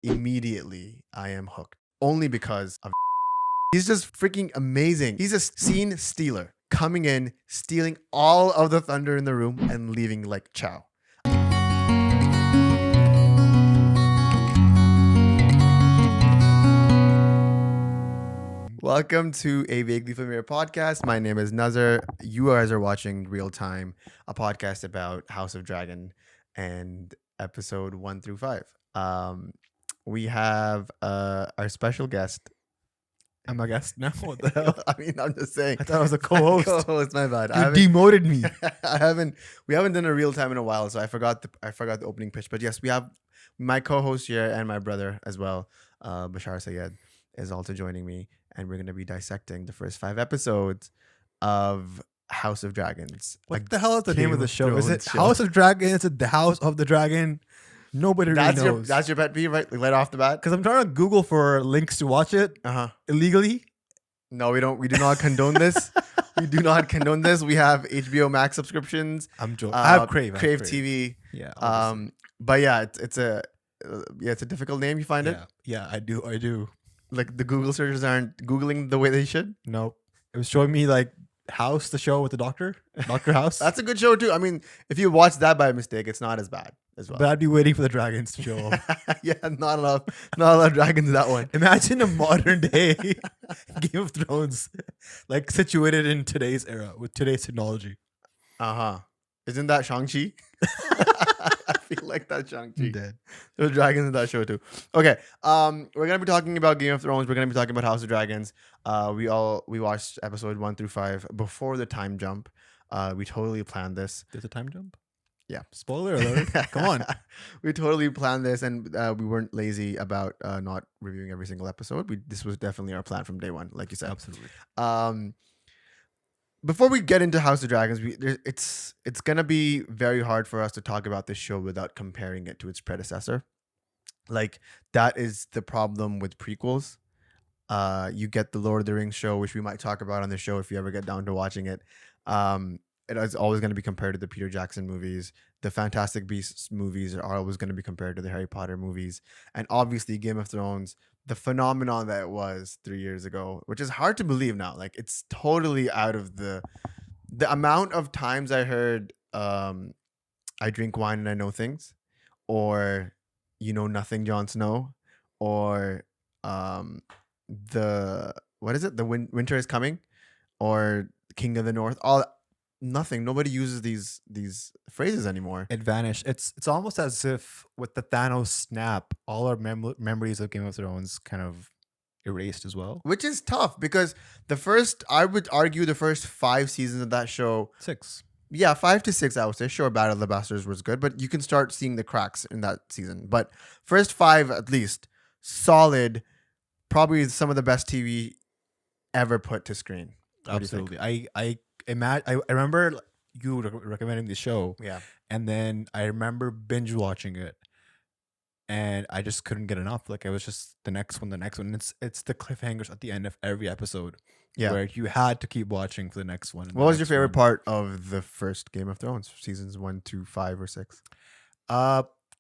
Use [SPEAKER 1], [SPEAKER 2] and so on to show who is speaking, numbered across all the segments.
[SPEAKER 1] immediately I am hooked. Only because of he's just freaking amazing. He's a scene stealer, coming in, stealing all of the thunder in the room and leaving like chow. Welcome to a vaguely familiar podcast. My name is Nazar. You guys are watching Real Time, a podcast about House of Dragon and episode 1 through 5. We have our special guest.
[SPEAKER 2] I'm a guest now. What the hell?
[SPEAKER 1] I mean, I'm just saying.
[SPEAKER 2] I thought I was a co-host.
[SPEAKER 1] Co-host, my bad.
[SPEAKER 2] You demoted me.
[SPEAKER 1] We haven't done a Real Time in a while, so I forgot the opening pitch. But yes, we have my co-host here and my brother as well, Bashaar Sayed, is also joining me. And we're going to be dissecting the first 5 episodes of House of Dragons.
[SPEAKER 2] What the hell is the name of the show? Is it
[SPEAKER 1] show.
[SPEAKER 2] House of Dragon? Is it the House of the Dragon? Nobody really knows.
[SPEAKER 1] That's your pet peeve, right off the bat?
[SPEAKER 2] Because I'm trying to Google for links to watch it illegally.
[SPEAKER 1] No, we don't. We do not condone this. We do not condone this. We have HBO Max subscriptions.
[SPEAKER 2] I'm joking. I have Crave.
[SPEAKER 1] Crave TV.
[SPEAKER 2] Yeah.
[SPEAKER 1] But yeah, it's a difficult name. You find it?
[SPEAKER 2] Yeah, I do.
[SPEAKER 1] Like the Google searches aren't Googling the way they should?
[SPEAKER 2] Nope. It was showing me like House, the show with the Doctor House.
[SPEAKER 1] That's a good show too. I mean, if you watch that by mistake, it's not as bad as well.
[SPEAKER 2] But I'd be waiting for the dragons to show up.
[SPEAKER 1] Yeah, not a lot of dragons in that one.
[SPEAKER 2] Imagine a modern day Game of Thrones, like situated in today's era with today's technology.
[SPEAKER 1] Isn't that Shang-Chi? I feel like that's Shang-Chi.
[SPEAKER 2] Dead.
[SPEAKER 1] There's dragons in that show too. Okay. We're gonna be talking about Game of Thrones. We're gonna be talking about House of Dragons. We watched episode 1 through 5 before the time jump. We totally planned this.
[SPEAKER 2] There's a time jump?
[SPEAKER 1] Yeah.
[SPEAKER 2] Spoiler alert. Come on.
[SPEAKER 1] We totally planned this, and we weren't lazy about not reviewing every single episode. This was definitely our plan from day one, like you said.
[SPEAKER 2] Absolutely.
[SPEAKER 1] Before we get into House of Dragons, it's gonna be very hard for us to talk about this show without comparing it to its predecessor. Like, that is the problem with prequels. You get the Lord of the Rings show, which we might talk about on the show if you ever get down to watching it. It is always going to be compared to the Peter Jackson movies. The Fantastic Beasts movies are always going to be compared to the Harry Potter movies. And obviously Game of Thrones, the phenomenon that it was 3 years ago, which is hard to believe now. Like, it's totally out of the amount of times I heard I drink wine and I know things, or you know nothing, Jon Snow, or the what is it? The winter is coming, or King of the North. Nothing. Nobody uses these phrases anymore.
[SPEAKER 2] It vanished. It's almost as if with the Thanos snap, all our memories of Game of Thrones kind of erased as well.
[SPEAKER 1] Which is tough because I would argue the first 5 seasons of that show.
[SPEAKER 2] 6.
[SPEAKER 1] Yeah, 5 to 6, I would say. Sure, Battle of the Bastards was good, but you can start seeing the cracks in that season. But first 5, at least, solid, probably some of the best TV ever put to screen.
[SPEAKER 2] Absolutely. I remember you recommending the show.
[SPEAKER 1] Yeah.
[SPEAKER 2] And then I remember binge watching it. And I just couldn't get enough. Like, it was just the next one. It's the cliffhangers at the end of every episode. Yeah. Where you had to keep watching for the next one.
[SPEAKER 1] What was your favorite part of the first Game of Thrones? Seasons 1 to 5 or 6?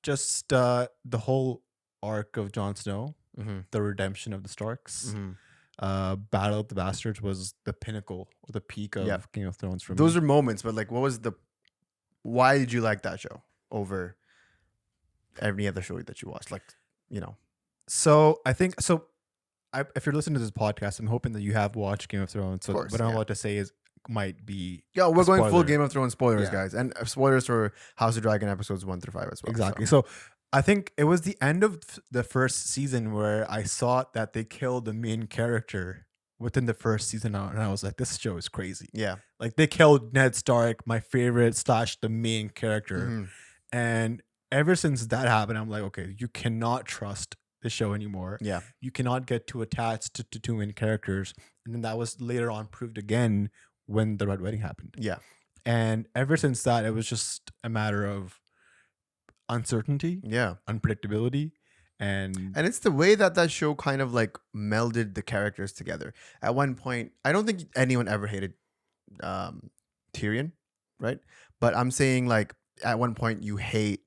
[SPEAKER 2] Just the whole arc of Jon Snow.
[SPEAKER 1] Mm-hmm.
[SPEAKER 2] The redemption of the Starks.
[SPEAKER 1] Mm-hmm.
[SPEAKER 2] Battle of the Bastards was the pinnacle or the peak of Game of Thrones for me.
[SPEAKER 1] Those are moments, but like, why did you like that show over any other show that you watched? Like, you know.
[SPEAKER 2] So I think if you're listening to this podcast, I'm hoping that you have watched Game of Thrones. So what I'm about to say might be
[SPEAKER 1] we're going full Game of Thrones spoilers, guys, and spoilers for House of Dragon episodes 1 through 5 as well.
[SPEAKER 2] Exactly. So I think it was the end of the first season where I saw that they killed the main character within the first season, and I was like, this show is crazy.
[SPEAKER 1] Yeah.
[SPEAKER 2] Like, they killed Ned Stark, my favorite / the main character.
[SPEAKER 1] Mm-hmm.
[SPEAKER 2] And ever since that happened, I'm like, okay, you cannot trust the show anymore.
[SPEAKER 1] Yeah.
[SPEAKER 2] You cannot get too attached to two main characters. And then that was later on proved again when the Red Wedding happened.
[SPEAKER 1] Yeah.
[SPEAKER 2] And ever since that, it was just a matter of uncertainty, unpredictability, and
[SPEAKER 1] it's the way that show kind of like melded the characters together. At one point, I don't think anyone ever hated Tyrion, right? But I'm saying, like, at one point you hate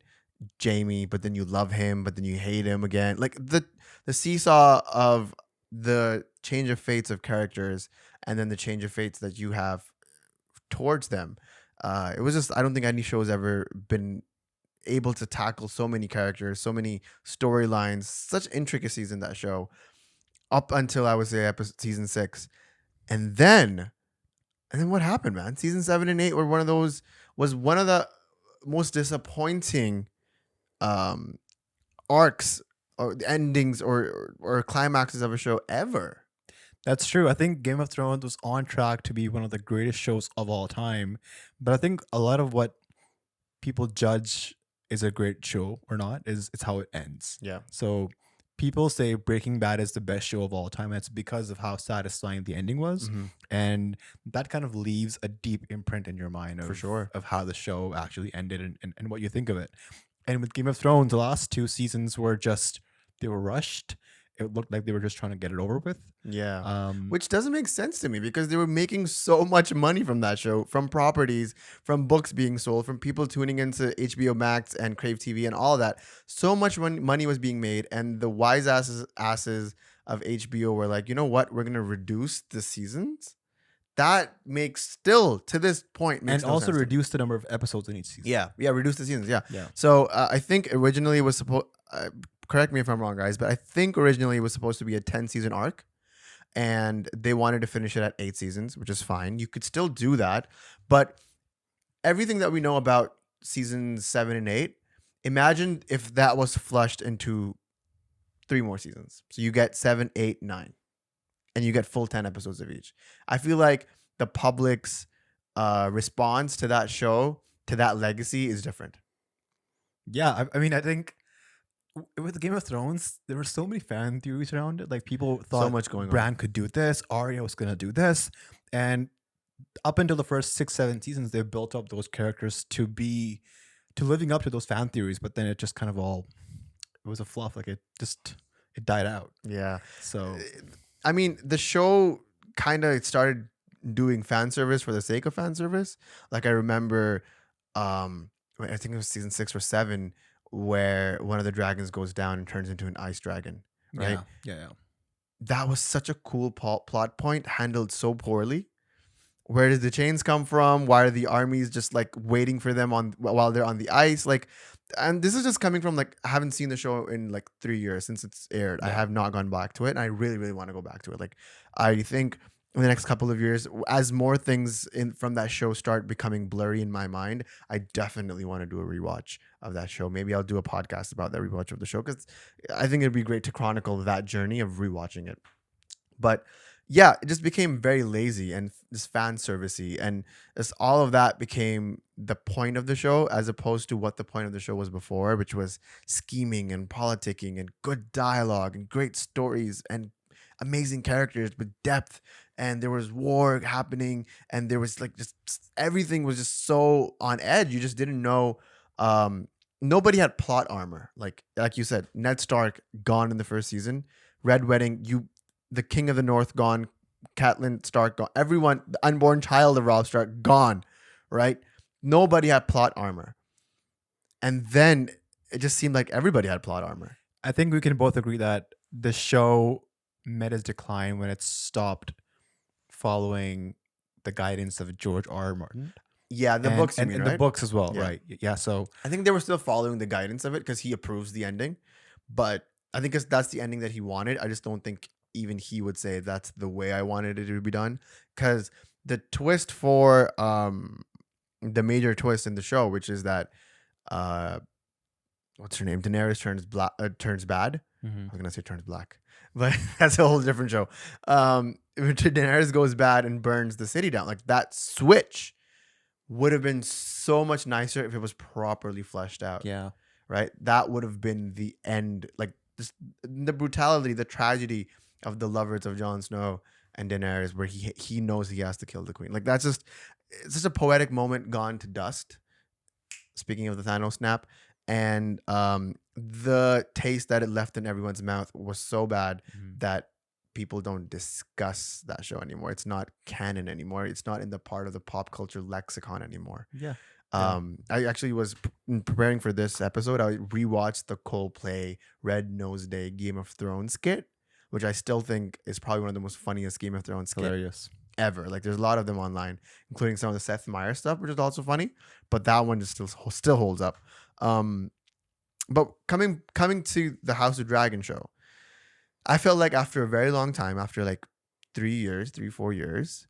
[SPEAKER 1] Jamie, but then you love him, but then you hate him again. Like the seesaw of the change of fates of characters, and then the change of fates that you have towards them. It was just, I don't think any show has ever been able to tackle so many characters, so many storylines, such intricacies in that show up until I would say season 6, and then what happened, man? Season 7 and 8 were one of the most disappointing um arcs or endings or climaxes of a show ever.
[SPEAKER 2] That's true. I think Game of Thrones was on track to be one of the greatest shows of all time. But I think a lot of what people judge is a great show or not is it's how it ends.
[SPEAKER 1] Yeah.
[SPEAKER 2] So people say Breaking Bad is the best show of all time. And it's because of how satisfying the ending was.
[SPEAKER 1] Mhm.
[SPEAKER 2] And that kind of leaves a deep imprint in your mind of,
[SPEAKER 1] For sure.
[SPEAKER 2] of how the show actually ended and what you think of it. And with Game of Thrones, the last 2 seasons were just, they were rushed. It looked like they were just trying to get it over with.
[SPEAKER 1] Yeah. Which doesn't make sense to me because they were making so much money from that show, from properties, from books being sold, from people tuning into HBO Max and Crave TV and all of that. So much money was being made, and the wise asses of HBO were like, you know what? We're gonna reduce the seasons. That makes still to this point makes
[SPEAKER 2] And
[SPEAKER 1] no
[SPEAKER 2] also
[SPEAKER 1] sense to me.
[SPEAKER 2] reduce the number of episodes in each season.
[SPEAKER 1] Yeah, reduce the seasons. Yeah.
[SPEAKER 2] Yeah.
[SPEAKER 1] So I think originally it was supposed. Correct me if I'm wrong, guys, but I think originally it was supposed to be a 10-season arc, and they wanted to finish it at 8 seasons, which is fine. You could still do that, but everything that we know about seasons 7 and 8, imagine if that was flushed into 3 more seasons. So you get 7, 8, 9, and you get full 10 episodes of each. I feel like the public's response to that show, to that legacy, is different.
[SPEAKER 2] Yeah, I mean, I think with Game of Thrones, there were so many fan theories around it. Like people thought
[SPEAKER 1] So much going on.
[SPEAKER 2] Bran could do this, Arya was gonna do this, and up until the first 6, 7 seasons, they built up those characters to living up to those fan theories. But then it just kind of it was a fluff. Like it died out.
[SPEAKER 1] Yeah.
[SPEAKER 2] So
[SPEAKER 1] I mean, the show kind of started doing fan service for the sake of fan service. Like I remember, I think it was season 6 or 7, where one of the dragons goes down and turns into an ice dragon. Right?
[SPEAKER 2] Yeah.
[SPEAKER 1] That was such a cool plot point, handled so poorly. Where did the chains come from? Why are the armies just like waiting for them while they're on the ice? Like, and this is just coming from like I haven't seen the show in like 3 years since it's aired. I
[SPEAKER 2] Yeah.
[SPEAKER 1] have not gone back to it, and I really, really want to go back to it. Like, I think in the next couple of years, as more things from that show start becoming blurry in my mind, I definitely want to do a rewatch of that show. Maybe I'll do a podcast about that rewatch of the show because I think it'd be great to chronicle that journey of rewatching it. But yeah, it just became very lazy and just fan servicey, and just all of that became the point of the show as opposed to what the point of the show was before, which was scheming and politicking and good dialogue and great stories and amazing characters with depth, and there was war happening, and there was like just everything was just so on edge. You just didn't know. Nobody had plot armor, like you said. Ned Stark gone in the first season. Red Wedding, the King of the North gone. Catelyn Stark gone. Everyone, the unborn child of Robb Stark gone. Right? Nobody had plot armor, and then it just seemed like everybody had plot armor.
[SPEAKER 2] I think we can both agree that the show met its decline when it stopped following the guidance of George R.R. Martin.
[SPEAKER 1] Yeah, the books, you mean,
[SPEAKER 2] and
[SPEAKER 1] right?
[SPEAKER 2] the books as well,
[SPEAKER 1] Yeah.
[SPEAKER 2] right? Yeah. So
[SPEAKER 1] I think they were still following the guidance of it because he approves the ending, but I think that's the ending that he wanted. I just don't think even he would say that's the way I wanted it to be done, because the twist for the major twist in the show, which is that what's her name, Daenerys turns bad. I was gonna say turns black, but that's a whole different show. Daenerys goes bad and burns the city down. Like, that switch would have been so much nicer if it was properly fleshed out.
[SPEAKER 2] yeah.
[SPEAKER 1] Right? That would have been the end. Like, just the brutality, the tragedy of the lovers of Jon Snow and Daenerys, where he knows he has to kill the queen. Like, it's just a poetic moment gone to dust. Speaking of the Thanos snap, and the taste that it left in everyone's mouth was so bad that people don't discuss that show anymore. It's not canon anymore. It's not in the part of the pop culture lexicon anymore.
[SPEAKER 2] Yeah. Yeah.
[SPEAKER 1] I actually was in preparing for this episode. I rewatched the Coldplay Red Nose Day Game of Thrones skit, which I still think is probably one of the most funniest Game of Thrones skit
[SPEAKER 2] Hilarious.
[SPEAKER 1] ever. Like there's a lot of them online, including some of the Seth Meyers stuff, which is also funny. But that one just still holds up. Um, but coming to the House of Dragon show, I felt like after a very long time, after like 3 4 years,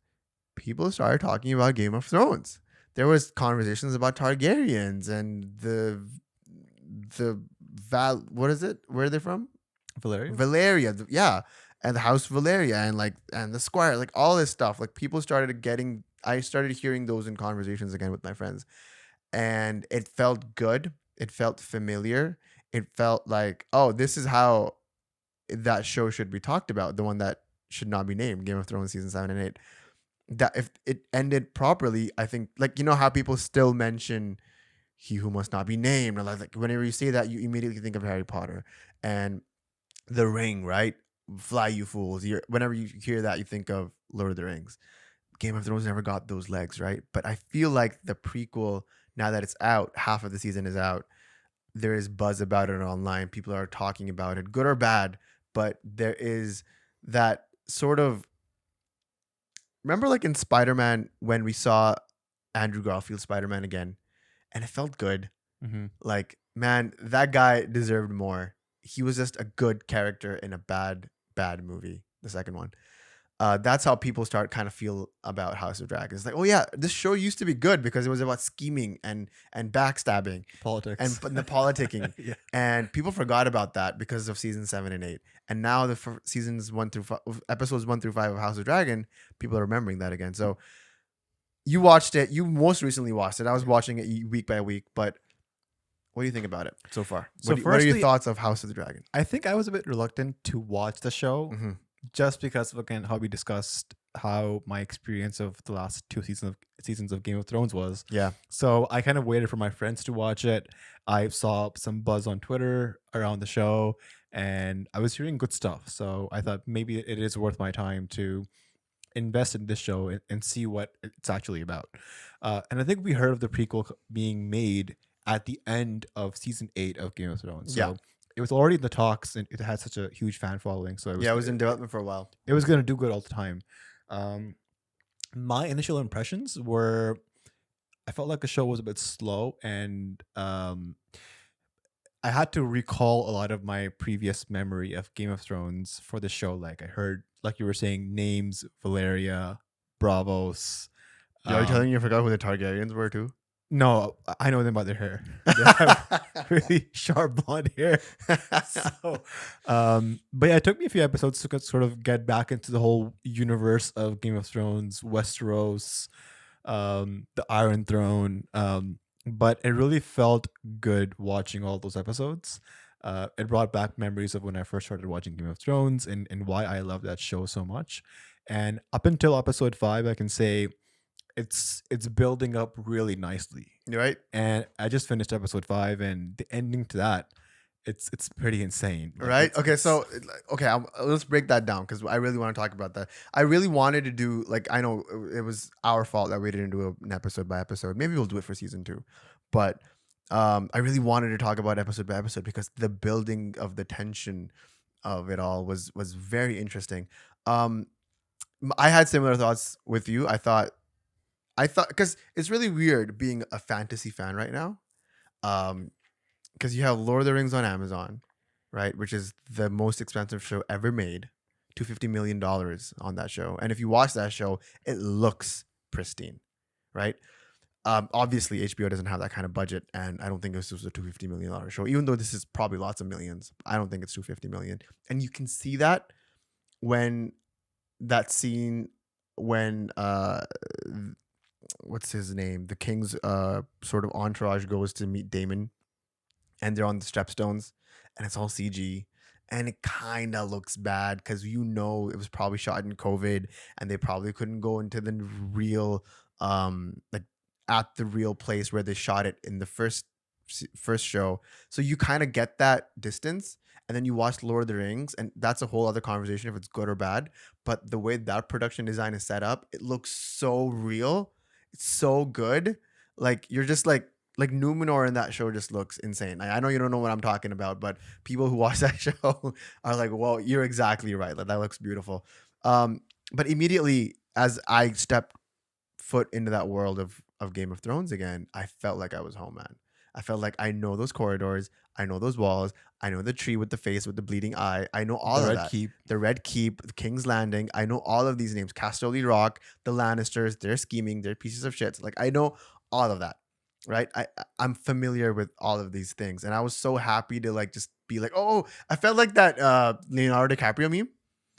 [SPEAKER 1] people started talking about Game of Thrones. There was conversations about Targaryens and the what is it? Where are they from?
[SPEAKER 2] Valeria?
[SPEAKER 1] Valeria, yeah, and the House Valeria, and like and the Squire, like all this stuff. Like people started getting, I started hearing those in conversations again with my friends, and it felt good. It felt familiar. It felt like, oh, this is how that show should be talked about. The one that should not be named, Game of Thrones season 7 and 8. That if it ended properly, I think, like, you know how people still mention he who must not be named, or like whenever you say that, you immediately think of Harry Potter and the Ring, right? Fly, you fools! Whenever you hear that, you think of Lord of the Rings. Game of Thrones never got those legs, right? But I feel like the prequel, now that it's out, half of the season is out. There is buzz about it online. People are talking about it, good or bad. But there is that sort of, remember, like in Spider-Man when we saw Andrew Garfield Spider-Man again, and it felt good.
[SPEAKER 2] Mm-hmm.
[SPEAKER 1] Like, man, that guy deserved more. He was just a good character in a bad movie, the second one. That's how people start kind of feel about House of Dragons. Like, oh yeah, this show used to be good because it was about scheming and backstabbing
[SPEAKER 2] Politics.
[SPEAKER 1] and the politicking.
[SPEAKER 2] Yeah.
[SPEAKER 1] And people forgot about that because of season 7 and 8. And now the seasons 1 through 5, episodes 1 through 5 of House of Dragon, people are remembering that again. So you watched it. You most recently watched it. I was watching it week by week. But what do you think about it so far?
[SPEAKER 2] So
[SPEAKER 1] What are your
[SPEAKER 2] firstly,
[SPEAKER 1] thoughts of House of the Dragon?
[SPEAKER 2] I think I was a bit reluctant to watch the show
[SPEAKER 1] Mm-hmm.
[SPEAKER 2] just because of, again, how we discussed how my experience of the last two seasons of Game of Thrones was.
[SPEAKER 1] Yeah.
[SPEAKER 2] So I kind of waited for my friends to watch it. I saw some buzz on Twitter around the show, and I was hearing good stuff. So I thought maybe it is worth my time to invest in this show and see what it's actually about. And I think we heard of the prequel being made at the end of season 8 of Game of Thrones. So
[SPEAKER 1] Yeah.
[SPEAKER 2] it was already in the talks, and it had such a huge fan following. So
[SPEAKER 1] It was in development for a while.
[SPEAKER 2] it was going to do good all the time. My initial impressions were, I felt like the show was a bit slow, and I had to recall a lot of my previous memory of Game of Thrones for the show. Like I heard, like you were saying, names: Valeria, Bravos.
[SPEAKER 1] Are you telling me you forgot who the Targaryens were too?
[SPEAKER 2] No, I know them by their hair. They have really sharp blonde hair. So, but yeah, it took me a few episodes to sort of get back into the whole universe of Game of Thrones, Westeros, the Iron Throne. But it really felt good watching all those episodes. It brought back memories of when I first started watching Game of Thrones and why I love that show so much. And up until episode 5, I can say it's building up really nicely.
[SPEAKER 1] Right.
[SPEAKER 2] And I just finished episode 5, and the ending to that, it's pretty insane. Like,
[SPEAKER 1] right. Okay. So, okay, let's break that down because I really want to talk about that. I really wanted to do, like, I know it was our fault that we didn't do an episode by episode. Maybe we'll do it for season 2, but I really wanted to talk about episode by episode because the building of the tension of it all was very interesting. I had similar thoughts with you. I thought because it's really weird being a fantasy fan right now. Because you have Lord of the Rings on Amazon, right? Which is the most expensive show ever made, $250 million on that show. And if you watch that show, it looks pristine, right? Obviously, HBO doesn't have that kind of budget, and I don't think this was a $250 million show, even though this is probably lots of millions. I don't think it's $250 million. And you can see that when that scene when what's his name? The king's sort of entourage goes to meet Damon, and they're on the stepstones, and it's all CG, and it kind of looks bad because it was probably shot in COVID, and they probably couldn't go into the real like at the real place where they shot it in the first show. So you kind of get that distance, and then you watch Lord of the Rings, and that's a whole other conversation if it's good or bad. But the way that production design is set up, it looks so real. It's so good. Like you're just like Numenor in that show just looks insane. I know you don't know what I'm talking about, but people who watch that show are like, "Well, you're exactly right. Like that looks beautiful." Um, but immediately as I stepped foot into that world of Game of Thrones again, I felt like I was home, man. I felt like I know those corridors, I know those walls, I know the tree with the face with the bleeding eye, I know all
[SPEAKER 2] The
[SPEAKER 1] of
[SPEAKER 2] Red
[SPEAKER 1] that.
[SPEAKER 2] Keep.
[SPEAKER 1] The Red Keep, the King's Landing, I know all of these names. Casterly Rock, the Lannisters, they're scheming, they're pieces of shit. Like I know all of that, right? I'm familiar with all of these things, and I was so happy to like just be like, oh, I felt like that Leonardo DiCaprio meme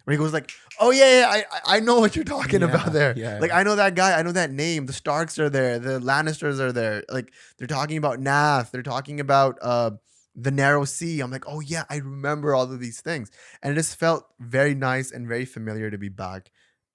[SPEAKER 1] where he goes like, "Oh yeah, I know what you're talking about there.
[SPEAKER 2] Yeah.
[SPEAKER 1] Like I know that guy, I know that name. The Starks are there, the Lannisters are there. Like they're talking about Nath, they're talking about the Narrow Sea. I'm like, oh yeah, I remember all of these things, and it just felt very nice and very familiar to be back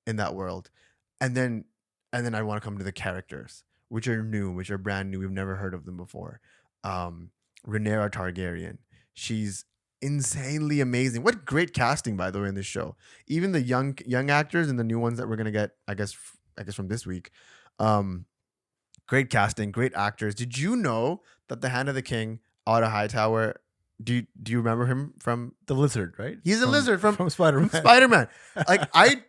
[SPEAKER 1] in that world. And then I want to come to the characters, which are new, which are brand new. We've never heard of them before. Um, Rhaenyra Targaryen. She's insanely amazing. What great casting, by the way, in this show. Even the young actors and the new ones that we're gonna get, I guess from this week. Great casting, great actors. Did you know that the Hand of the King, Otto Hightower? Do you remember him from?
[SPEAKER 2] The lizard, right?
[SPEAKER 1] He's a lizard from
[SPEAKER 2] Spider-Man.
[SPEAKER 1] Spider-Man. Like I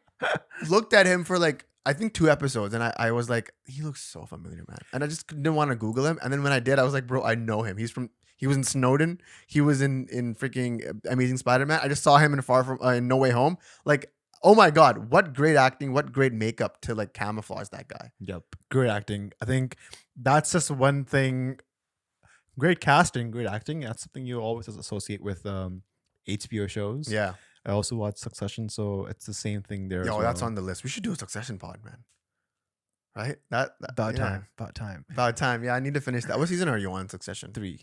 [SPEAKER 1] looked at him for like I think 2 episodes, and I was like, he looks so familiar, man. And I just didn't want to Google him. And then when I did, I was like, bro, I know him. He was in Snowden. He was in freaking Amazing Spider-Man. I just saw him in Far From in No Way Home. Like, oh my god, what great acting, what great makeup to like camouflage that guy.
[SPEAKER 2] Yep. Great acting. I think that's just one thing. Great casting, great acting. That's something you always associate with HBO shows.
[SPEAKER 1] Yeah.
[SPEAKER 2] I also watch Succession, so it's the same thing there.
[SPEAKER 1] Yo, that's on the list. We should do a Succession pod, man. Right?
[SPEAKER 2] About
[SPEAKER 1] yeah.
[SPEAKER 2] time. About time.
[SPEAKER 1] About time. Yeah, I need to finish that. What season are you on, Succession?
[SPEAKER 2] 3.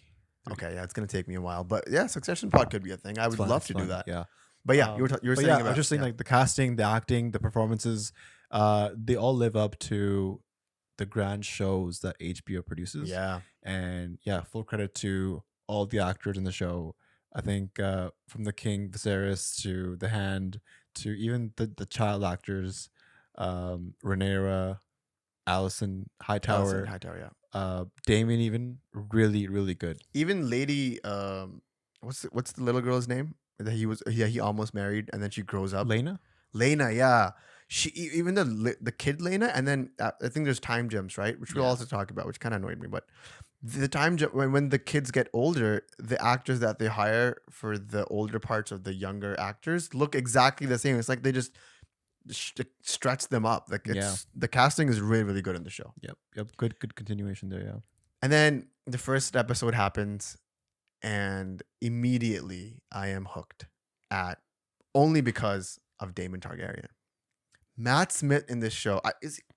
[SPEAKER 1] Okay, yeah, it's gonna take me a while, but yeah, Succession pod could be a thing. I would love to do that.
[SPEAKER 2] Yeah.
[SPEAKER 1] But yeah, you were saying
[SPEAKER 2] yeah,
[SPEAKER 1] about
[SPEAKER 2] I was just saying like the casting, the acting, the performances, they all live up to the grand shows that HBO produces.
[SPEAKER 1] Yeah.
[SPEAKER 2] And yeah, full credit to all the actors in the show. I think from the King, Viserys, to the Hand, to even the child actors, Rhaenyra, Allison Hightower,
[SPEAKER 1] yeah.
[SPEAKER 2] Damien, even really, really good.
[SPEAKER 1] Even Lady, what's the little girl's name that he almost married, and then she grows up.
[SPEAKER 2] Lena,
[SPEAKER 1] yeah. She even the kid Lena, and then I think there's time jumps, right? Which we'll also talk about, which kind of annoyed me. But the time jump when the kids get older, the actors that they hire for the older parts of the younger actors look exactly the same. It's like they just stretch them up. Like the casting is really, really good in the show.
[SPEAKER 2] Yep. Good continuation there. Yeah.
[SPEAKER 1] And then the first episode happens, and immediately I am hooked at only because of Daemon Targaryen. Matt Smith in this show,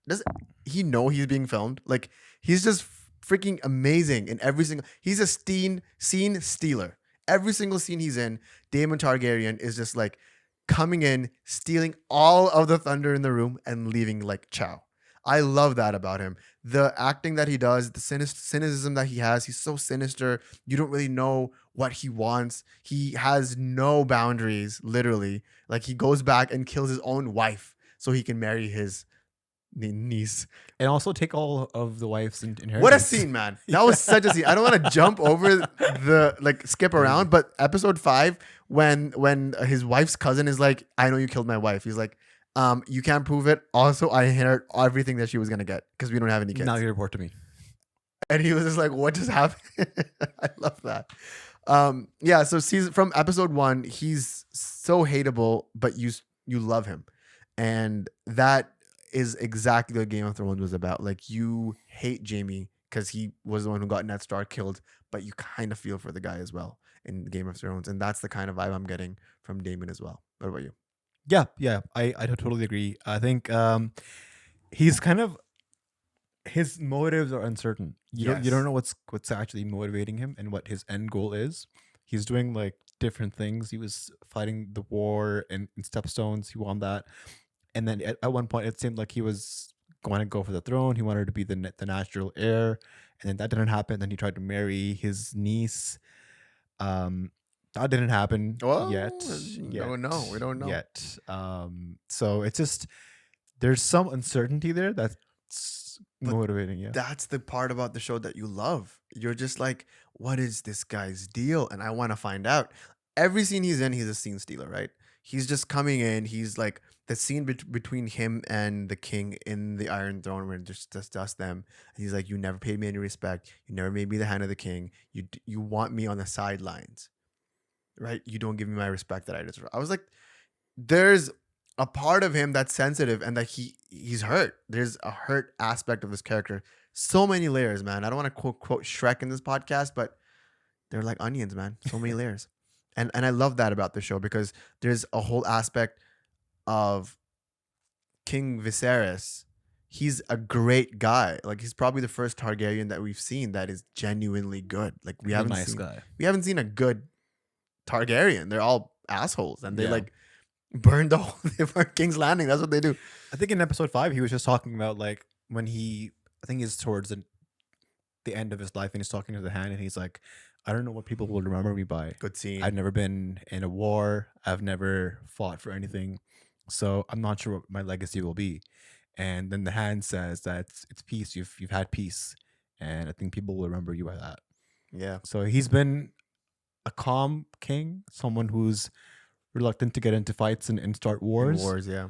[SPEAKER 1] does he know he's being filmed? Like he's just freaking amazing in every single. He's a scene stealer. Every single scene he's in, Daemon Targaryen is just like coming in, stealing all of the thunder in the room, and leaving like chow. I love that about him. The acting that he does, the cynicism that he has, he's so sinister. You don't really know what he wants. He has no boundaries, literally. Like he goes back and kills his own wife so he can marry his niece.
[SPEAKER 2] And also take all of the wife's inheritance.
[SPEAKER 1] What a scene, man. That was such a scene. I don't want to jump over skip around, but episode 5, when his wife's cousin is like, I know you killed my wife. He's like, you can't prove it. Also, I inherit everything that she was going to get because we don't have any kids.
[SPEAKER 2] Now you report to me.
[SPEAKER 1] And he was just like, what just happened? I love that. Yeah, so from episode 1, he's so hateable, but you love him. And that is exactly what Game of Thrones was about. Like you hate Jaime because he was the one who got Ned Stark killed, but you kind of feel for the guy as well in Game of Thrones. And that's the kind of vibe I'm getting from Daemon as well. What about you?
[SPEAKER 2] Yeah, I totally agree. I think he's kind of, his motives are uncertain. You don't know what's actually motivating him and what his end goal is. He's doing like different things. He was fighting the war in Stepstones. He won that. And then at one point, it seemed like he was going to go for the throne. He wanted to be the natural heir. And then that didn't happen. Then he tried to marry his niece. That didn't happen yet.
[SPEAKER 1] No, we don't know
[SPEAKER 2] yet. So it's just, there's some uncertainty there that's motivating. Yeah,
[SPEAKER 1] that's the part about the show that you love. You're just like, what is this guy's deal? And I want to find out. Every scene he's in, he's a scene stealer, right? He's just coming in. He's like the scene between him and the king in the Iron Throne, where just them. And he's like, you never paid me any respect. You never made me the hand of the king. You want me on the sidelines, right? You don't give me my respect that I deserve. I was like, there's a part of him that's sensitive and that he's hurt. There's a hurt aspect of this character. So many layers, man. I don't want to quote Shrek in this podcast, but they're like onions, man. So many layers. And I love that about the show because there's a whole aspect of King Viserys. He's a great guy. Like he's probably the first Targaryen that we've seen that is genuinely good. Like we
[SPEAKER 2] he's a
[SPEAKER 1] haven't
[SPEAKER 2] nice
[SPEAKER 1] seen
[SPEAKER 2] guy.
[SPEAKER 1] we haven't seen a good Targaryen. They're all assholes and they
[SPEAKER 2] Yeah.
[SPEAKER 1] like burn the whole they burn King's Landing. That's what they do.
[SPEAKER 2] I think in episode 5 he was just talking about like when I think he's towards the end of his life and he's talking to the hand and he's like, I don't know what people will remember me by.
[SPEAKER 1] Good scene.
[SPEAKER 2] I've never been in a war. I've never fought for anything. So I'm not sure what my legacy will be. And then the hand says that it's peace. You've had peace. And I think people will remember you by that.
[SPEAKER 1] Yeah.
[SPEAKER 2] So he's been a calm king, someone who's reluctant to get into fights and start wars.
[SPEAKER 1] Wars, yeah.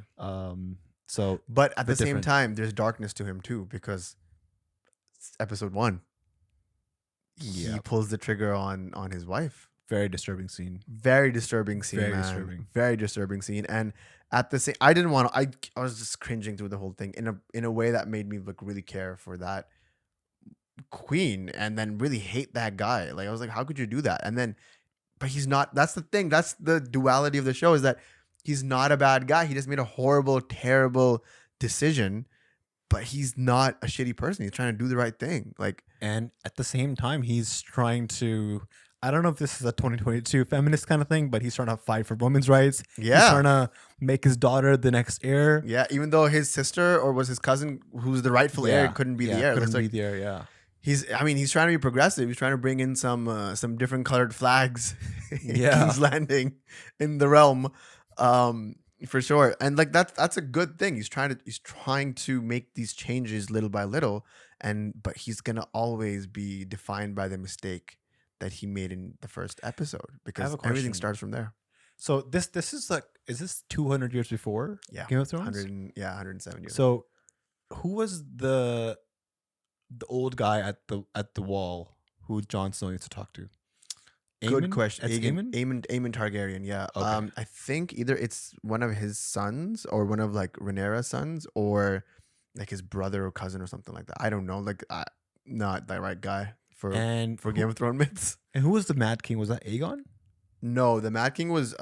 [SPEAKER 2] So
[SPEAKER 1] But at the same
[SPEAKER 2] different.
[SPEAKER 1] time, there's darkness to him too, because episode 1,
[SPEAKER 2] Yeah.
[SPEAKER 1] he pulls the trigger on his wife.
[SPEAKER 2] Very disturbing scene.
[SPEAKER 1] Very disturbing scene,
[SPEAKER 2] Very
[SPEAKER 1] man.
[SPEAKER 2] disturbing.
[SPEAKER 1] Very disturbing scene. And at the same, I didn't want to. I was just cringing through the whole thing in a way that made me like really care for that queen, and then really hate that guy. Like I was like, how could you do that? And then, but he's not. That's the thing. That's the duality of the show, is that he's not a bad guy. He just made a horrible, terrible decision, but he's not a shitty person. He's trying to do the right thing. Like,
[SPEAKER 2] And at the same time, he's trying to, I don't know if this is a 2022 feminist kind of thing, but he's trying to fight for women's rights. He's trying to make his daughter the next heir.
[SPEAKER 1] Yeah, even though his sister or was his cousin, who's the rightful heir, couldn't be the heir.
[SPEAKER 2] Couldn't
[SPEAKER 1] It's
[SPEAKER 2] be
[SPEAKER 1] like,
[SPEAKER 2] the heir, yeah.
[SPEAKER 1] he's trying to be progressive. He's trying to bring in some different colored flags in
[SPEAKER 2] Yeah.
[SPEAKER 1] King's Landing in the realm. For sure. And like that's a good thing. He's trying to make these changes little by little, but he's gonna always be defined by the mistake that he made in the first episode, because
[SPEAKER 2] a
[SPEAKER 1] everything
[SPEAKER 2] question.
[SPEAKER 1] starts from there.
[SPEAKER 2] So this is like, is this 200 years before Game of Thrones?
[SPEAKER 1] 107 years.
[SPEAKER 2] So who was the old guy at the wall who Jon Snow used to talk to?
[SPEAKER 1] Good
[SPEAKER 2] Aemon?
[SPEAKER 1] question.
[SPEAKER 2] It's Aemon?
[SPEAKER 1] Aemon Targaryen, yeah.
[SPEAKER 2] Okay.
[SPEAKER 1] I think either it's one of his sons or one of like Rhaenyra's sons, or like his brother or cousin or something like that. I don't know. Like, not the right guy for
[SPEAKER 2] And
[SPEAKER 1] Game of Thrones myths.
[SPEAKER 2] and who was the Mad King? Was that Aegon?
[SPEAKER 1] No, the Mad King was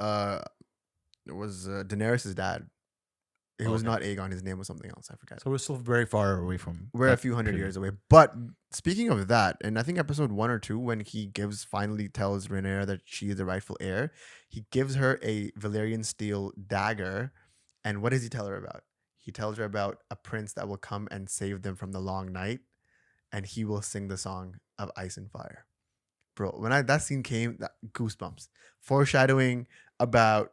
[SPEAKER 1] Daenerys' dad. It was
[SPEAKER 2] Okay.
[SPEAKER 1] not Aegon. His name was something else. I forget.
[SPEAKER 2] So we're still very far away from.
[SPEAKER 1] We're a
[SPEAKER 2] that
[SPEAKER 1] few hundred
[SPEAKER 2] period.
[SPEAKER 1] years away. But speaking of that, and I think episode 1 or 2, when he finally tells Rhaenyra that she is the rightful heir, he gives her a Valyrian steel dagger. And what does he tell her about? He tells her about a prince that will come and save them from the long night, and he will sing the song of ice and fire. Bro, when that scene came, goosebumps. Foreshadowing about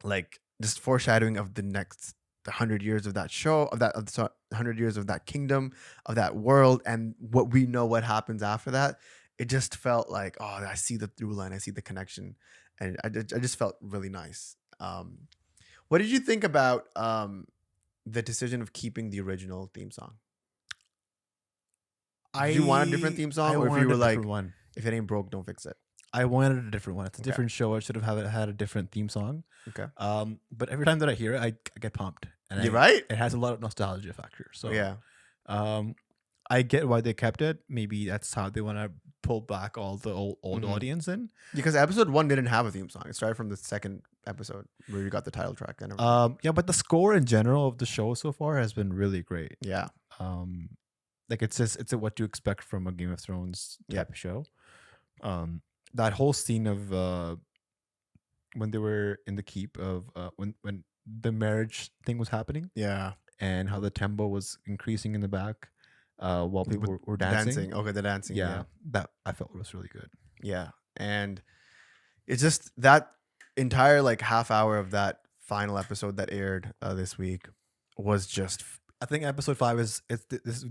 [SPEAKER 1] like just foreshadowing of the next 100 years of that show, of 100 years of that kingdom, of that world, and what we know what happens after that. It just felt like, oh, I see the through line, I see the connection, and I just felt really nice. What did you think about the decision of keeping the original theme song? Did you want a different theme song, or if you were like,
[SPEAKER 2] one.
[SPEAKER 1] if it ain't broke, don't fix it?
[SPEAKER 2] I wanted a different one. It's a
[SPEAKER 1] Okay.
[SPEAKER 2] different show. I should have had a different theme song.
[SPEAKER 1] Okay.
[SPEAKER 2] But every time that I hear it, I get pumped. And
[SPEAKER 1] You're right.
[SPEAKER 2] It has a lot of nostalgia factor. So
[SPEAKER 1] Yeah.
[SPEAKER 2] I get why they kept it. Maybe that's how they want to pull back all the old
[SPEAKER 1] Mhm.
[SPEAKER 2] audience in.
[SPEAKER 1] Because episode 1 didn't have a theme song. It started from the second episode where you got the title track and everything.
[SPEAKER 2] Yeah, but the score in general of the show so far has been really great.
[SPEAKER 1] Yeah.
[SPEAKER 2] Like it's what you expect from a Game of Thrones type
[SPEAKER 1] Yep.
[SPEAKER 2] of show. That whole scene of when they were in the keep of when the marriage thing was happening
[SPEAKER 1] Yeah.
[SPEAKER 2] and how the tempo was increasing in the back while people were dancing.
[SPEAKER 1] Okay, the dancing.
[SPEAKER 2] Yeah, that I felt was really good.
[SPEAKER 1] Yeah. And it's just that entire like half hour of that final episode that aired this week was just
[SPEAKER 2] I think episode 5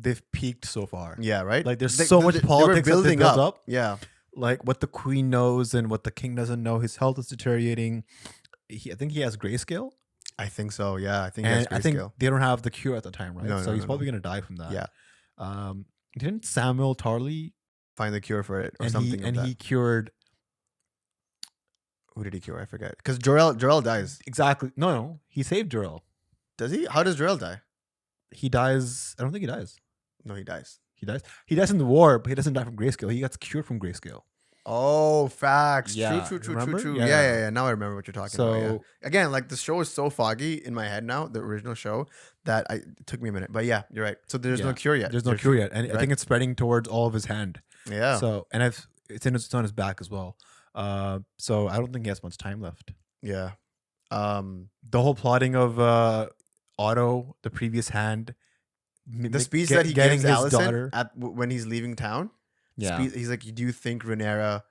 [SPEAKER 2] they've peaked so far.
[SPEAKER 1] Yeah, right.
[SPEAKER 2] Like there's so much politics
[SPEAKER 1] they were
[SPEAKER 2] that they
[SPEAKER 1] building
[SPEAKER 2] built up.
[SPEAKER 1] Yeah,
[SPEAKER 2] Like what the queen knows and what the king doesn't know. His health is deteriorating. I think he has grayscale,
[SPEAKER 1] I think so. Yeah, I think
[SPEAKER 2] and
[SPEAKER 1] that's
[SPEAKER 2] I think
[SPEAKER 1] grayscale.
[SPEAKER 2] they don't have the cure at the time, right?
[SPEAKER 1] No,
[SPEAKER 2] So
[SPEAKER 1] no,
[SPEAKER 2] he's
[SPEAKER 1] no,
[SPEAKER 2] probably
[SPEAKER 1] no.
[SPEAKER 2] gonna die from that.
[SPEAKER 1] Yeah,
[SPEAKER 2] Didn't Samuel Tarly
[SPEAKER 1] find the cure for it or
[SPEAKER 2] and
[SPEAKER 1] something.
[SPEAKER 2] he cured
[SPEAKER 1] Who did he cure? I forget. Because Jor-El dies.
[SPEAKER 2] exactly? No, he saved Jor-El.
[SPEAKER 1] Does he? How does Jor-El die?
[SPEAKER 2] He dies. I don't think he dies.
[SPEAKER 1] No, he dies.
[SPEAKER 2] He dies. He dies in the war, but he doesn't die from grayscale. He gets cured from grayscale.
[SPEAKER 1] Oh, facts.
[SPEAKER 2] Yeah,
[SPEAKER 1] True.
[SPEAKER 2] remember?
[SPEAKER 1] Yeah.
[SPEAKER 2] Yeah.
[SPEAKER 1] Yeah. Now I remember what you're talking about. Yeah.
[SPEAKER 2] So
[SPEAKER 1] Again, like the show is so foggy in my head now, the original show, that it took me a minute. But yeah, you're right. So there's no cure yet.
[SPEAKER 2] there's no cure yet, and I
[SPEAKER 1] right?
[SPEAKER 2] think it's spreading towards all of his hand.
[SPEAKER 1] Yeah.
[SPEAKER 2] So and it's on his back as well. So I don't think he has much time left.
[SPEAKER 1] Yeah.
[SPEAKER 2] The whole plotting of Otto, the previous hand,
[SPEAKER 1] The speech that he
[SPEAKER 2] getting
[SPEAKER 1] gives
[SPEAKER 2] his
[SPEAKER 1] Allison
[SPEAKER 2] daughter.
[SPEAKER 1] when he's leaving town.
[SPEAKER 2] Yeah,
[SPEAKER 1] He's like, "Do you think Rhaenyra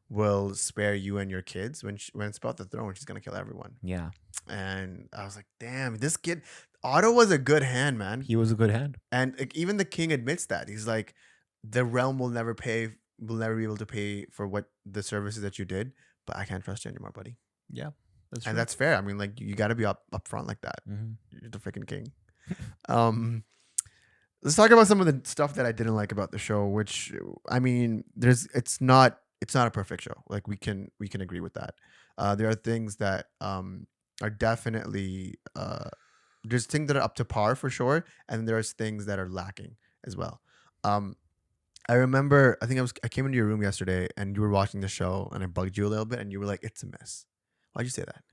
[SPEAKER 1] will spare you and your kids when it's about the throne? She's gonna kill everyone."
[SPEAKER 2] yeah.
[SPEAKER 1] And I was like, "Damn, this kid, Otto was a good hand, man."
[SPEAKER 2] He was a good hand.
[SPEAKER 1] And like, even the king admits that. He's like, "The realm will never be able to pay for what the services that you did, but I can't trust you anymore, buddy."
[SPEAKER 2] Yeah, that's
[SPEAKER 1] And
[SPEAKER 2] true.
[SPEAKER 1] that's fair. I mean, like, you got to be up front like that.
[SPEAKER 2] Mhm.
[SPEAKER 1] You're the freaking king. Let's talk about some of the stuff that I didn't like about the show, which I mean, it's not a perfect show. Like we can agree with that. There are things that are definitely there's things that are up to par for sure, and there's things that are lacking as well. I remember I came into your room yesterday and you were watching the show and I bugged you a little bit and you were like, "It's a miss." Why'd you say that?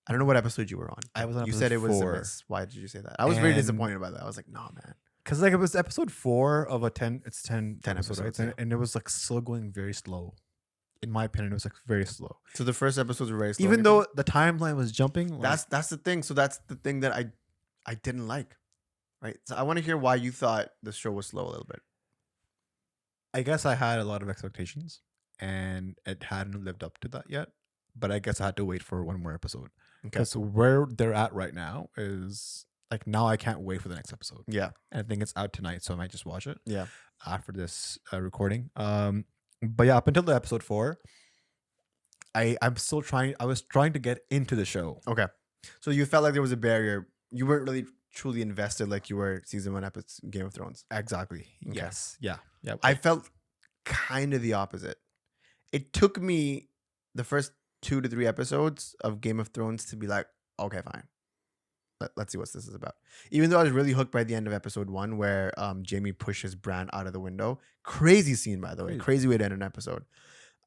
[SPEAKER 1] I don't know what episode you were on.
[SPEAKER 2] I was on
[SPEAKER 1] You said it
[SPEAKER 2] episode
[SPEAKER 1] was
[SPEAKER 2] 4.
[SPEAKER 1] a miss. Why did you say that? I was very
[SPEAKER 2] And-
[SPEAKER 1] disappointed by that. I was like, "No, man."
[SPEAKER 2] Because like it was episode 4 of a 10. It's 10
[SPEAKER 1] episodes,
[SPEAKER 2] right?
[SPEAKER 1] yeah.
[SPEAKER 2] And it was like still going very slow. In my opinion, it was like very slow.
[SPEAKER 1] So the first episodes were very slow.
[SPEAKER 2] Even though the timeline was jumping, like,
[SPEAKER 1] that's the thing. So that's the thing that I didn't like. Right. So I want to hear why you thought the show was slow a little bit.
[SPEAKER 2] I guess I had a lot of expectations, and it hadn't lived up to that yet. But I guess I had to wait for one more episode.
[SPEAKER 1] Okay.
[SPEAKER 2] Because where they're at right now is like now I can't wait for the next episode.
[SPEAKER 1] Yeah.
[SPEAKER 2] And I think it's out tonight, so I might just watch it.
[SPEAKER 1] Yeah.
[SPEAKER 2] After this recording. But yeah, up until the episode 4, I'm still trying. I was trying to get into the show.
[SPEAKER 1] Okay. So you felt like there was a barrier. You weren't really truly invested like you were season 1 episode Game of Thrones.
[SPEAKER 2] Exactly.
[SPEAKER 1] Okay.
[SPEAKER 2] Yes. Yeah. Yeah.
[SPEAKER 1] I felt kind of the opposite. It took me the first 2 to 3 episodes of Game of Thrones to be like, okay, fine. Let's see what this is about. Even though I was really hooked by the end of episode 1 where Jamie pushes Bran out of the window. Crazy scene, by the way. Crazy way to end an episode.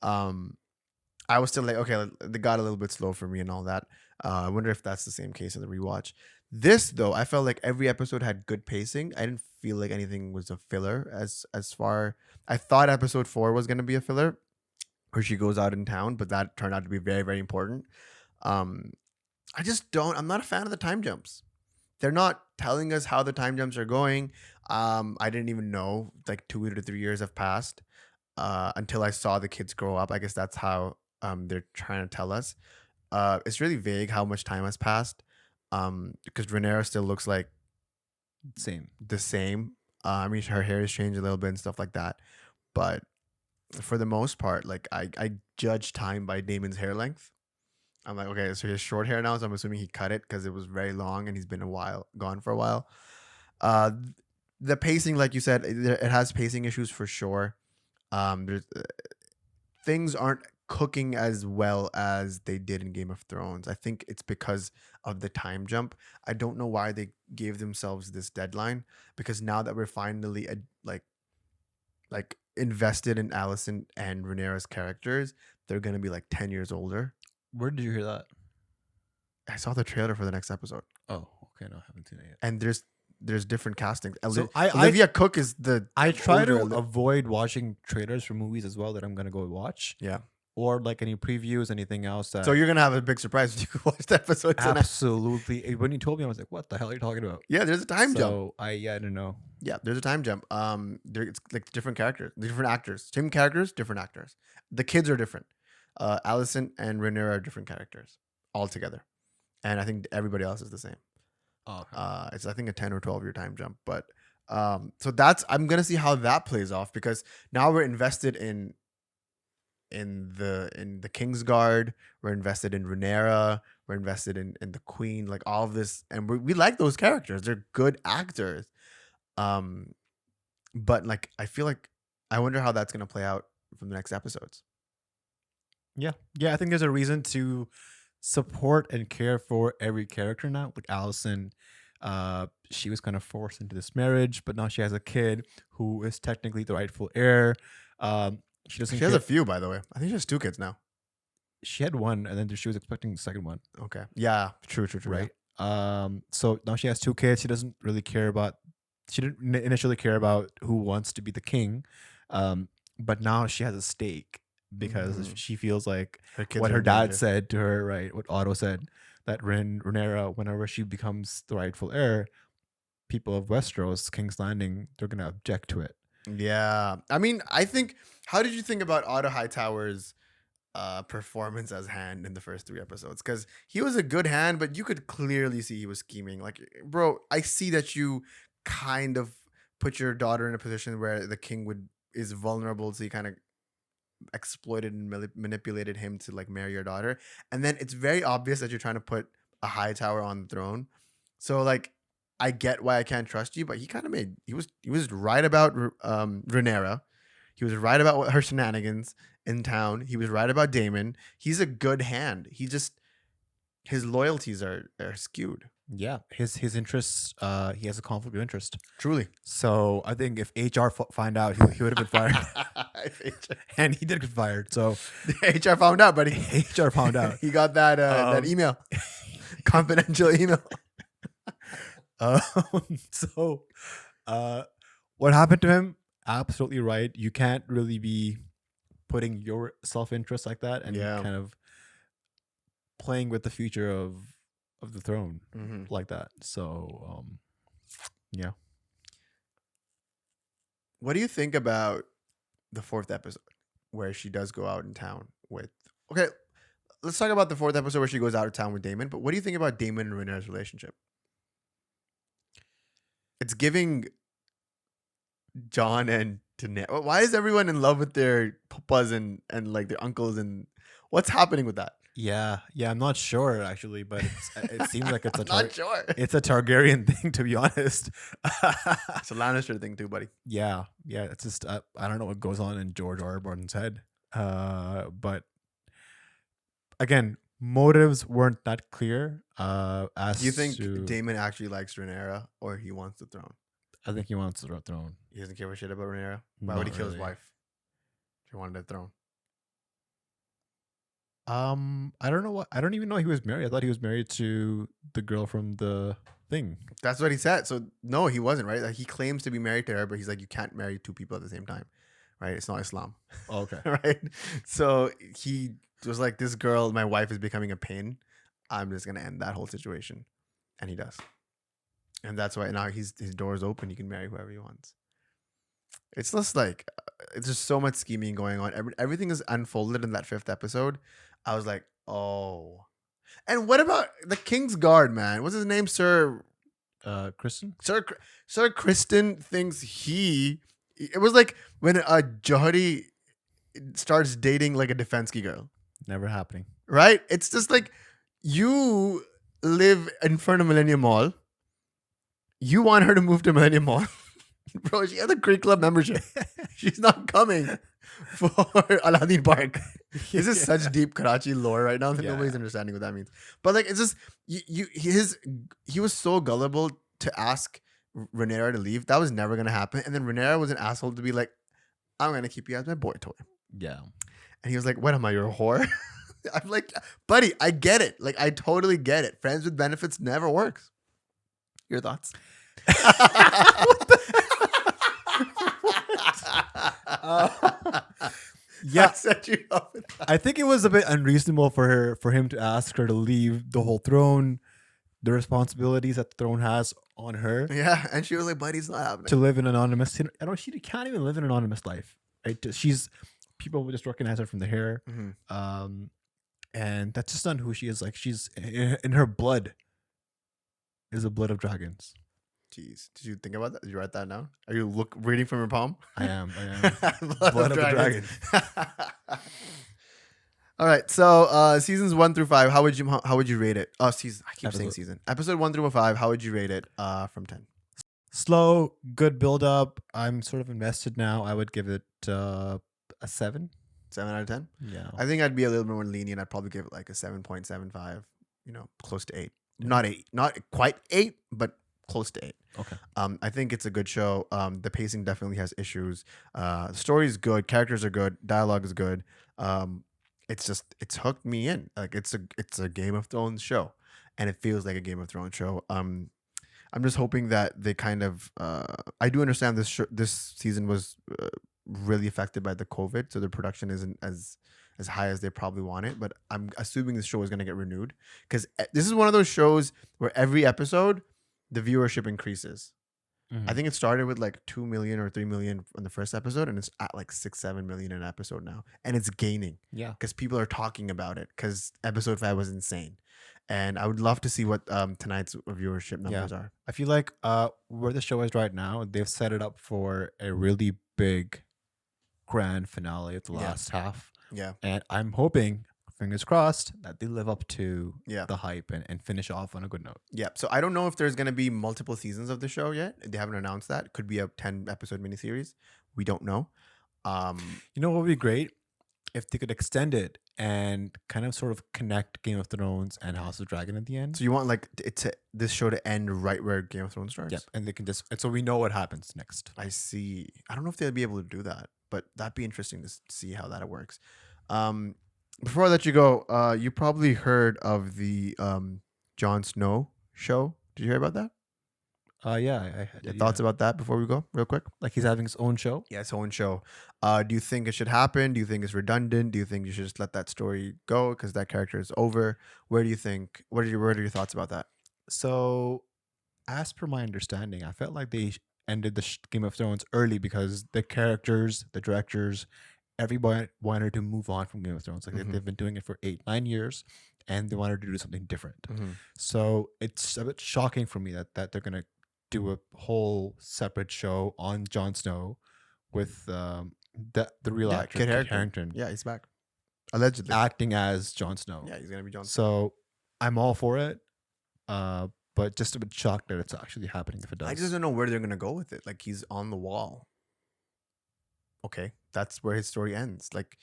[SPEAKER 1] I was still like, okay, they got a little bit slow for me and all that. I wonder if that's the same case in the rewatch. This, though, I felt like every episode had good pacing. I didn't feel like anything was a filler as far. I thought episode 4 was going to be a filler where she goes out in town, but that turned out to be very, very important. I'm not a fan of the time jumps. They're not telling us how the time jumps are going. I didn't even know like 2 to 3 years have passed until I saw the kids grow up. I guess that's how they're trying to tell us. It's really vague how much time has passed because Rhaenyra still looks like the same. I mean, her hair has changed a little bit and stuff like that. But for the most part, like I judge time by Damon's hair length. I'm like, okay, so he has short hair now, so I'm assuming he cut it because it was very long and he's been gone for a while. The pacing, like you said, it has pacing issues for sure. There's things aren't cooking as well as they did in Game of Thrones. I think it's because of the time jump. I don't know why they gave themselves this deadline because now that we're finally like invested in Alicent and Rhaenyra's characters, they're gonna be like 10 years older.
[SPEAKER 2] Where did you hear that?
[SPEAKER 1] I saw the trailer for the next episode.
[SPEAKER 2] Oh, okay. No, I haven't seen it yet.
[SPEAKER 1] And there's different castings.
[SPEAKER 2] So
[SPEAKER 1] Olivia Cook is
[SPEAKER 2] I try to
[SPEAKER 1] older
[SPEAKER 2] avoid watching trailers for movies as well that I'm gonna go watch.
[SPEAKER 1] Yeah.
[SPEAKER 2] Or like any previews, anything else.
[SPEAKER 1] So you're gonna have a big surprise when you watch the episode tonight.
[SPEAKER 2] absolutely. When you told me, I was like, "What the hell are you talking about?"
[SPEAKER 1] Yeah, there's a time jump.
[SPEAKER 2] So I don't know.
[SPEAKER 1] Yeah, there's a time jump. It's like different characters, different actors, same characters, different actors. The kids are different. Alicent and Rhaenyra are different characters altogether, and I think everybody else is the same.
[SPEAKER 2] Oh, okay.
[SPEAKER 1] It's I think a 10 or 12 year time jump, but so that's I'm gonna see how that plays off because now we're invested in the Kingsguard, we're invested in Rhaenyra, we're invested in the Queen, like all of this, and we like those characters. They're good actors. Um, but like I feel like I wonder how that's gonna play out from the next episodes.
[SPEAKER 2] Yeah. Yeah, I think there's a reason to support and care for every character now. Like Allison, she was kind of forced into this marriage, but now she has a kid who is technically the rightful heir. She doesn't
[SPEAKER 1] She has
[SPEAKER 2] care.
[SPEAKER 1] a few, by the way. I think she has 2 kids now.
[SPEAKER 2] She had one, and then she was expecting the second one,
[SPEAKER 1] Okay. Yeah. True.
[SPEAKER 2] right? So now she has 2 kids. She doesn't really care about. She didn't initially care about who wants to be the king, but now she has a stake because
[SPEAKER 1] Mhm.
[SPEAKER 2] she feels like
[SPEAKER 1] Her kids
[SPEAKER 2] what
[SPEAKER 1] are
[SPEAKER 2] her
[SPEAKER 1] in
[SPEAKER 2] dad
[SPEAKER 1] danger.
[SPEAKER 2] said to her, right? What Otto said, that Rhaenyra, whenever she becomes the rightful heir, people of Westeros, King's Landing, they're gonna object to it.
[SPEAKER 1] Yeah. I mean, I think. How did you think about Otto Hightower's performance as Hand in the first 3 episodes? Because he was a good hand, but you could clearly see he was scheming. Like, bro, I see that you kind of put your daughter in a position where the king is vulnerable, so you kind of exploited and manipulated him to like marry your daughter, and then it's very obvious that you're trying to put a Hightower on the throne. So like, I get why I can't trust you, but he was right about Rhaenyra. He was right about her shenanigans in town. He was right about Damon. He's a good hand. His loyalties are skewed.
[SPEAKER 2] Yeah, his interests. He has a conflict of interest.
[SPEAKER 1] Truly.
[SPEAKER 2] So I think if HR find out, he would have been fired, and he did get fired. So
[SPEAKER 1] HR found out, buddy.
[SPEAKER 2] HR found out.
[SPEAKER 1] He got that email, confidential email.
[SPEAKER 2] Um, so, what happened to him? Absolutely right. You can't really be putting your self-interest like that and
[SPEAKER 1] Yeah.
[SPEAKER 2] kind of playing with the future of the throne
[SPEAKER 1] Mhm.
[SPEAKER 2] like that. So, yeah.
[SPEAKER 1] What do you think about the 4th episode where she does go out in town with? Okay, let's talk about the 4th episode where she goes out of town with Damon. But what do you think about Damon and Rhaenyra's relationship? It's giving John and Daenerys. Why is everyone in love with their papas and like their uncles, and what's happening with that?
[SPEAKER 2] Yeah, I'm not sure actually, but it seems like it's
[SPEAKER 1] I'm not sure.
[SPEAKER 2] it's a Targaryen thing, to be honest.
[SPEAKER 1] It's a Lannister thing too, buddy.
[SPEAKER 2] Yeah. It's just I don't know what goes on in George R. R. Martin's head, but again, motives weren't that clear. As
[SPEAKER 1] Do you think
[SPEAKER 2] to,
[SPEAKER 1] Damon actually likes Rhaenyra, or he wants the throne?
[SPEAKER 2] I think he wants the throne.
[SPEAKER 1] He doesn't give a shit about Rhaenyra. Why would he
[SPEAKER 2] Not
[SPEAKER 1] kill his
[SPEAKER 2] really.
[SPEAKER 1] wife if he wanted the throne?
[SPEAKER 2] I don't know what. I don't even know he was married. I thought he was married to the girl from the thing.
[SPEAKER 1] That's what he said. So no, he wasn't, right? Like, he claims to be married to her, but he's like, you can't marry 2 people at the same time, right? It's not Islam.
[SPEAKER 2] Oh, okay.
[SPEAKER 1] Right? So he was like, this girl, my wife is becoming a pain. I'm just gonna end that whole situation, and he does, and that's why now his door is open. He can marry whoever he wants. It's just like it's just so much scheming going on. Everything is unfolded in that 5th episode. I was like, oh. And what about the King's Guard, man? What's his name, Sir?
[SPEAKER 2] Kristen.
[SPEAKER 1] Sir Kristen thinks he. It was like when Johari starts dating like a Defensky girl,
[SPEAKER 2] Never happening.
[SPEAKER 1] right? It's just like you live in front of Millennium Mall. You want her to move to Millennium Mall, bro? She has a Creek Club membership. She's not coming for Aladdin Park. This is such deep Karachi lore right now that
[SPEAKER 2] Yeah.
[SPEAKER 1] nobody's understanding what that means. But like, it's just he was so gullible to ask Rhaenyra to leave. That was never gonna happen. And then Rhaenyra was an asshole to be like, I'm gonna keep you as my boy toy.
[SPEAKER 2] Yeah.
[SPEAKER 1] And he was like, what am I, your whore? I'm like, buddy, I get it. Like, I totally get it. Friends with benefits never works. Your thoughts?
[SPEAKER 2] Yeah,
[SPEAKER 1] I set you up with that.
[SPEAKER 2] I think it was a bit unreasonable for him to ask her to leave the whole throne, the responsibilities that the throne has on her,
[SPEAKER 1] Yeah, and she was like, buddy, it's not happening.
[SPEAKER 2] to live an anonymous. I don't. She can't even live an anonymous life. Right? She's people will just recognize her from the hair,
[SPEAKER 1] Mhm.
[SPEAKER 2] and that's just not who she is. Like she's in her blood. is the blood of dragons.
[SPEAKER 1] Jeez, did you think about that? Did you write that down? Are you reading from your palm?
[SPEAKER 2] I am. I am.
[SPEAKER 1] Blood
[SPEAKER 2] Blood of the
[SPEAKER 1] dragons.
[SPEAKER 2] dragon.
[SPEAKER 1] All right, so seasons 1 through 5, how would you rate it? Oh, season. I keep saying
[SPEAKER 2] Episode.
[SPEAKER 1] season. Episode 1 through 5. How would you rate it? From 10.
[SPEAKER 2] Slow, good build up. I'm sort of invested now. I would give it a 7.
[SPEAKER 1] 7 out of 10.
[SPEAKER 2] Yeah.
[SPEAKER 1] I think I'd be a little more lenient. I'd probably give it like a 7.75. Close to 8.
[SPEAKER 2] Yeah.
[SPEAKER 1] Not 8. Not quite 8, but close to 8.
[SPEAKER 2] Okay.
[SPEAKER 1] I think it's a good show. The pacing definitely has issues. The story is good. Characters are good. Dialogue is good. It's hooked me in. Like it's a Game of Thrones show, and it feels like a Game of Thrones show. I'm just hoping that they kind of. I do understand this season was really affected by the COVID, so the production isn't as high as they probably want it. But I'm assuming this show is going to get renewed because this is one of those shows where every episode the viewership increases. I think it started with like 2 million or 3 million on the first episode, and it's at like 6-7 million an episode now, and it's gaining.
[SPEAKER 2] Yeah.
[SPEAKER 1] Because people are talking about it because episode 5 was insane, and I would love to see what tonight's viewership numbers are.
[SPEAKER 2] I feel like where the show is right now, they've set it up for a really big, grand finale of the last half.
[SPEAKER 1] Yeah,
[SPEAKER 2] And I'm hoping, fingers crossed, that they live up to
[SPEAKER 1] yeah,
[SPEAKER 2] the hype and finish off on a good note.
[SPEAKER 1] yeah. So I don't know if there's gonna be multiple seasons of the show yet. They haven't announced that. It could be a 10 episode miniseries. We don't know.
[SPEAKER 2] You know what would be great? If they could extend it and kind of sort of connect Game of Thrones and House of Dragon at the end.
[SPEAKER 1] So you want like this show to end right where Game of Thrones starts?
[SPEAKER 2] Yep. And they can just, and so we know what happens next.
[SPEAKER 1] I see. I don't know if they'll be able to do that, but that'd be interesting to see how that works. Before I let you go, you probably heard of the Jon Snow show. Did you hear about that?
[SPEAKER 2] Yeah.
[SPEAKER 1] Your thoughts about that before we go, real quick?
[SPEAKER 2] like he's having his own show?
[SPEAKER 1] Yeah, his own show. Do you think it should happen? Do you think it's redundant? Do you think you should just let that story go because that character is over? Where do you think? What are your thoughts about that?
[SPEAKER 2] So, as per my understanding, I felt like they ended the Game of Thrones early because the characters, the directors, everybody wanted to move on from Game of Thrones. Like
[SPEAKER 1] Mhm.
[SPEAKER 2] they've been doing it for 8-9 years, and they wanted to do something different.
[SPEAKER 1] Mm-hmm.
[SPEAKER 2] So it's a bit shocking for me that they're gonna do a whole separate show on Jon Snow with the real
[SPEAKER 1] Yeah,
[SPEAKER 2] actor
[SPEAKER 1] Kit
[SPEAKER 2] Kit
[SPEAKER 1] Harington.
[SPEAKER 2] Harington
[SPEAKER 1] Yeah, he's back. Allegedly.
[SPEAKER 2] acting as Jon Snow.
[SPEAKER 1] Yeah, he's gonna be Jon Snow.
[SPEAKER 2] So I'm all for it, but just a bit shocked that it's actually happening if it does.
[SPEAKER 1] I just don't know where they're gonna go with it. Like he's on the wall. Okay, that's where his story ends. Like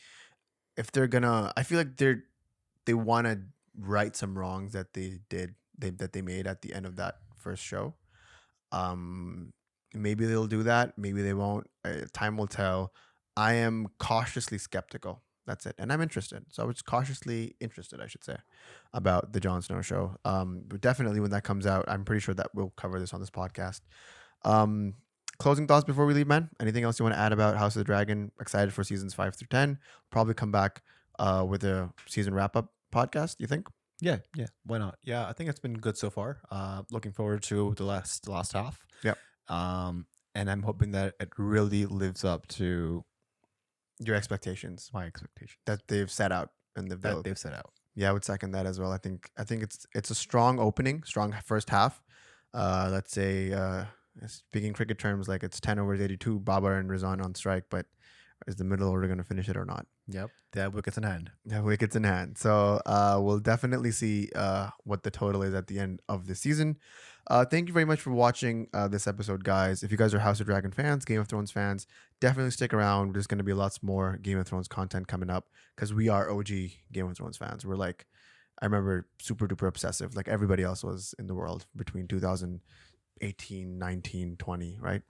[SPEAKER 1] if they're gonna, I feel like they want to right some wrongs that they made at the end of that first show. Maybe they'll do that. Maybe they won't. Time will tell. I am cautiously skeptical. That's it, and I'm interested. So I was cautiously interested, I should say, about the Jon Snow show. But definitely when that comes out, I'm pretty sure that we'll cover this on this podcast. Closing thoughts before we leave, man. Anything else you want to add about House of the Dragon? Excited for seasons 5 through 10. Probably come back with a season wrap up podcast. You think?
[SPEAKER 2] Yeah, why not? Yeah, I think it's been good so far. Looking forward to the last half.
[SPEAKER 1] Yep.
[SPEAKER 2] And I'm hoping that it really lives up to
[SPEAKER 1] Your expectations
[SPEAKER 2] my expectations
[SPEAKER 1] that they've set out and
[SPEAKER 2] that they've set out.
[SPEAKER 1] Yeah, I would second that as well. I think it's a strong opening, strong first half. Let's say speaking cricket terms, like it's 10 overs 82, Babar and Rizwan on strike, but is the middle order going to finish it or not?
[SPEAKER 2] Yep, they have wickets in hand.
[SPEAKER 1] Yeah, wickets in hand. So we'll definitely see what the total is at the end of the season. Thank you very much for watching this episode, guys. If you guys are House of Dragon fans, Game of Thrones fans, definitely stick around. There's going to be lots more Game of Thrones content coming up because we are OG Game of Thrones fans. We're like, I remember super duper obsessive, like everybody else was in the world between 2018, 19, 20, right?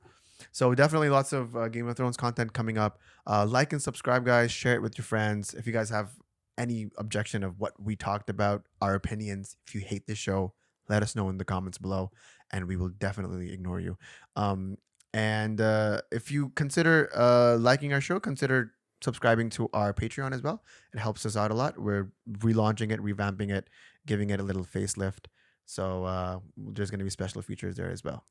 [SPEAKER 1] So definitely lots of Game of Thrones content coming up. Like and subscribe, guys. Share it with your friends. If you guys have any objection of what we talked about, our opinions, if you hate this show, let us know in the comments below, and we will definitely ignore you. And if you consider liking our show, consider subscribing to our Patreon as well. It helps us out a lot. We're relaunching it, revamping it, giving it a little facelift. So there's going to be special features there as well.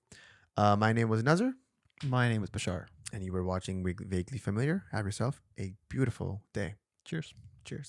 [SPEAKER 1] My name was Nazar.
[SPEAKER 2] My name is Bashaar.
[SPEAKER 1] And you were watching Vaguely Familiar. Have yourself a beautiful day.
[SPEAKER 2] Cheers.